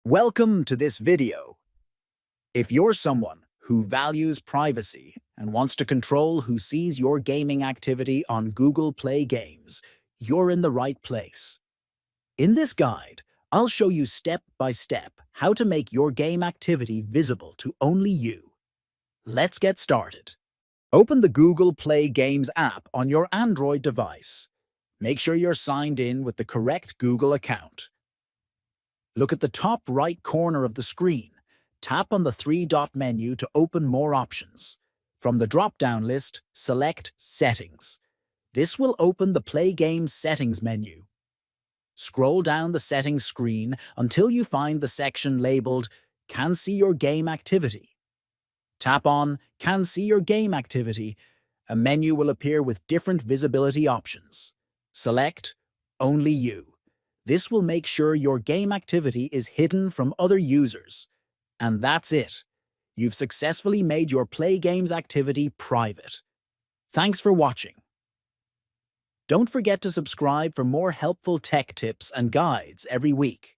Welcome to this video. If you're someone who values privacy and wants to control who sees your gaming activity on Google Play Games, you're in the right place. In this guide, I'll show you step by step how to make your game activity visible to only you. Let's get started. Open the Google Play Games app on your Android device. Make sure you're signed in with the correct Google account. Look at the top right corner of the screen. Tap on the three-dot menu to open more options. From the drop-down list, select Settings. This will open the Play Games Settings menu. Scroll down the settings screen until you find the section labeled Can See Your Game Activity. Tap on Can See Your Game Activity. A menu will appear with different visibility options. Select Only You. This will make sure your game activity is hidden from other users. And that's it. You've successfully made your Play Games activity private. Thanks for watching. Don't forget to subscribe for more helpful tech tips and guides every week.